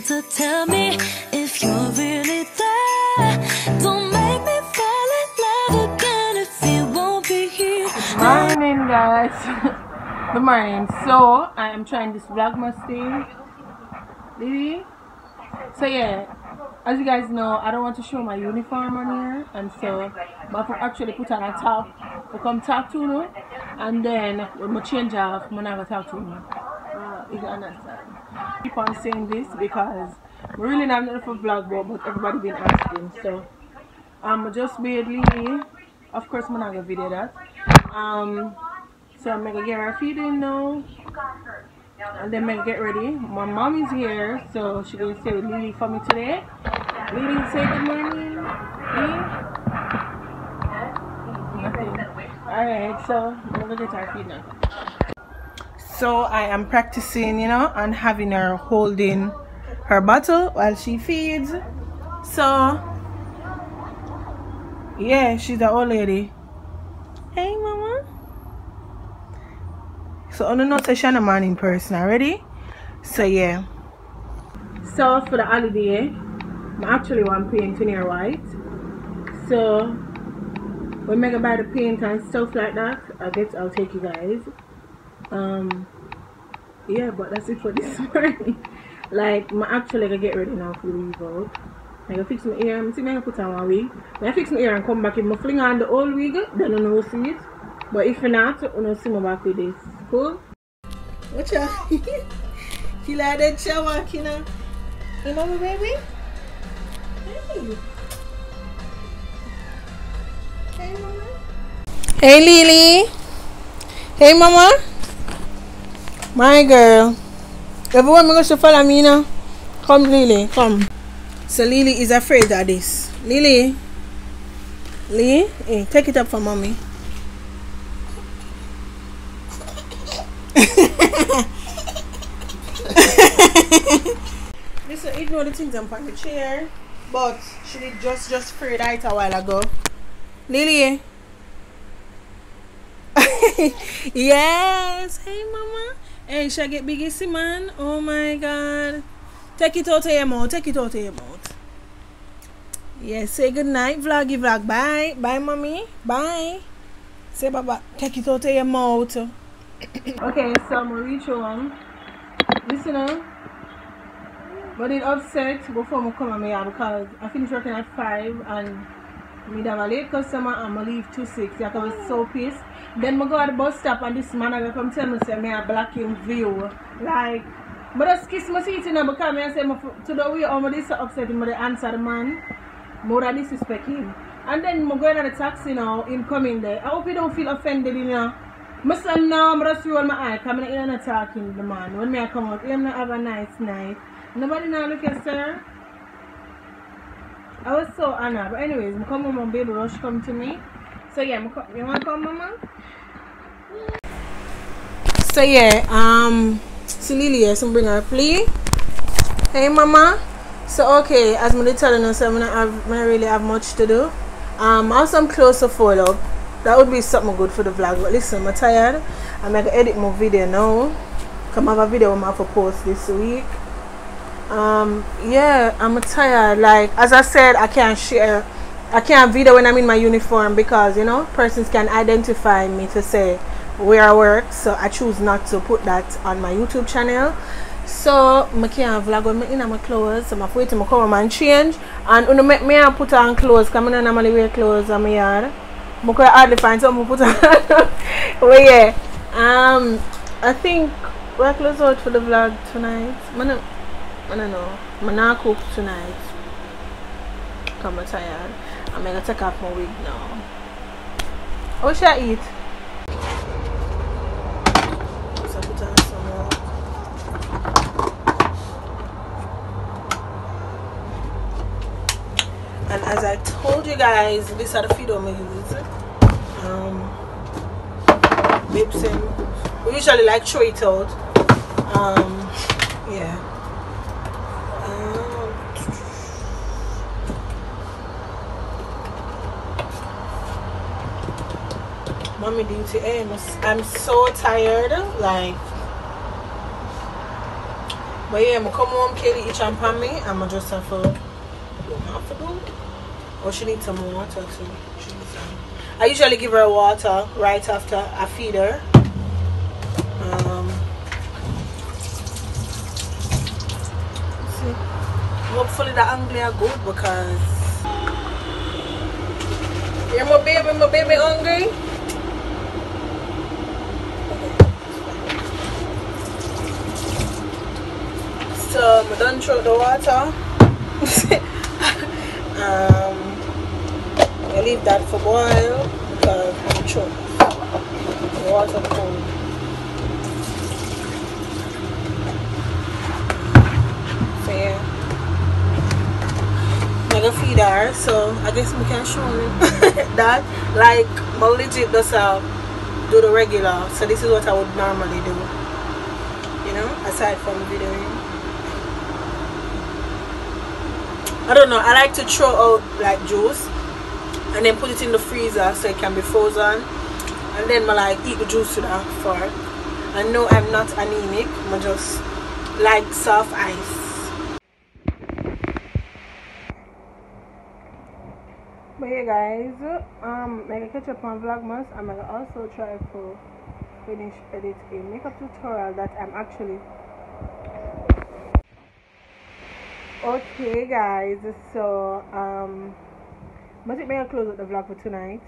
So tell me if you're really there. Don't make me fall in love again if you won't be here. Good morning, guys. Good morning. So I am trying this Vlogmas thing, Lily. So yeah, as you guys know, I don't want to show my uniform on here, and so I have actually put on a top. I come talk to you, and then when I change off, I'm not gonna talk to you. You understand? Keep on saying this because we really not enough for vlog, but everybody been asking. So just made Lily. Of course, I'm not gonna video that. So I'm gonna get her feeding now, and then I'm gonna get ready. My mom is here, so she's gonna stay with Lily for me today. Lily, say good morning. Alright, so I'm gonna get her feed now. So I am practicing, you know, and having her holding her bottle while she feeds. So yeah, she's the old lady. Hey mama. So I don't know if she's a morning person already. So yeah. So for the holiday, I actually want paint in here white. So when I go buy the paint and stuff like that, I'll take you guys. Yeah, but that's it for this morning. Like, I'm actually gonna get ready now for the leave out. I'm gonna fix my hair. I'm gonna put on one wig. When I fix my hair and come back, if I fling on the old wig, then I know see it. But if not, I don't see my back with this. Cool? Watch out. You like that shower, you know? You know, baby? Hey. Hey, mama. Hey, Lily. Hey, mama. My girl. Everyone going to follow me now. Come, Lily, come. So Lily is afraid of this. Lily. Lily, hey, take it up for mommy. Listen, ignore the things on the chair. But she did just afraid right a while ago. Lily. Yes. Hey, mama. Hey, shall I get biggie, man? Oh my god. Take it out of your mouth. Take it out of your mouth. Yes, say good night. Vloggy vlog. Bye. Bye, mommy. Bye. Say bye bye. Take it out of your mouth. Okay, so I'm gonna reach home. Listen up. But it upset before I come on here because I finished working at 5 and I have a late customer and I leave 2:06. I was so pissed. Then I go at the bus stop and this man I come tell me say I black him view. Like, but I just kiss my seat in because I say to the way I'm this upset him, I answer the man. More than disrespect him. And then I go in the taxi now, him coming there. I hope you don't feel offended, you know. I say no, I just roll my eye because I'm not talking to the man. When I come out, I'm not have a nice night. Nobody now look at sir. I was so honored. But anyways, I come home and baby rush come to me. So yeah, you want to come, mama? So yeah, so Lily here, so bring her play. Hey mama. So okay, as I'm telling you, so I don't really have much to do. I have some clothes to fold up. That would be something good for the vlog. But listen, I'm tired. I'm gonna edit my video now. Come have a video I'm for post this week. Yeah, I'm tired. Like as I said, I can't video when I'm in my uniform because you know persons can identify me to say where I work, so I choose not to put that on my YouTube channel. So I can't vlog when I'm in my clothes, so I'm waiting to come home and change. And when I make me put on clothes, because I don't normally wear clothes in my yard. I can hardly find something to put on. But yeah, I think we're close out for the vlog tonight. I don't know. I'm not cook tonight. I'm tired. I'm gonna take off my wig now. What should I eat? So I put on some milk. And as I told you guys, these are the feed I'm gonna use. Bibsim. We usually like throw it out. Yeah. Mommy duty. I'm so tired. Like But yeah, I come home, Kaylee each and pan me, and I just have to do. Or she needs some more water too. She needs some. I usually give her water right after I feed her. See, hopefully the angle are good because yeah, my baby hungry. So I done throw the water. I leave that for boil because I'm sure the water cold. So yeah, I'm gonna feed her. So I guess we can show you that like my legit does do the regular. So this is what I would normally do. You know, aside from videoing. I don't know, I like to throw out like juice and then put it in the freezer so it can be frozen, and then I like eat the juice with that for it. I know I'm not anemic, I just like soft ice. But yeah guys, I'm gonna catch up on Vlogmas. I'm gonna also try to finish edit a makeup tutorial that I'm actually. Okay guys, so I'm gonna close up the vlog for tonight.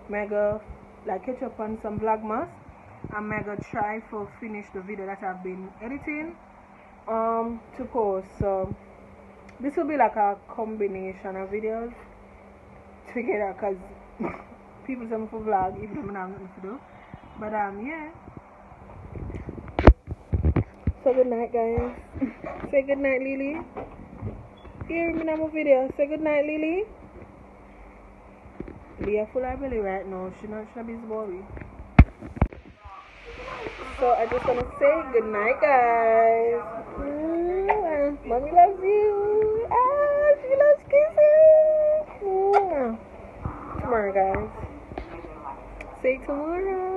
Mega like catch up on some Vlogmas. I'm mega try to finish the video that I've been editing to post. So this will be like a combination of videos together because people say for vlog even though I have nothing to do. But yeah. So good night guys. Say good night Lily. Hear me in my video. Say good night Lily. Leah full of belly right now. She not busy boring. So I just wanna say good night guys. Mommy loves you. Ah, she loves kisses. Tomorrow guys. Say tomorrow.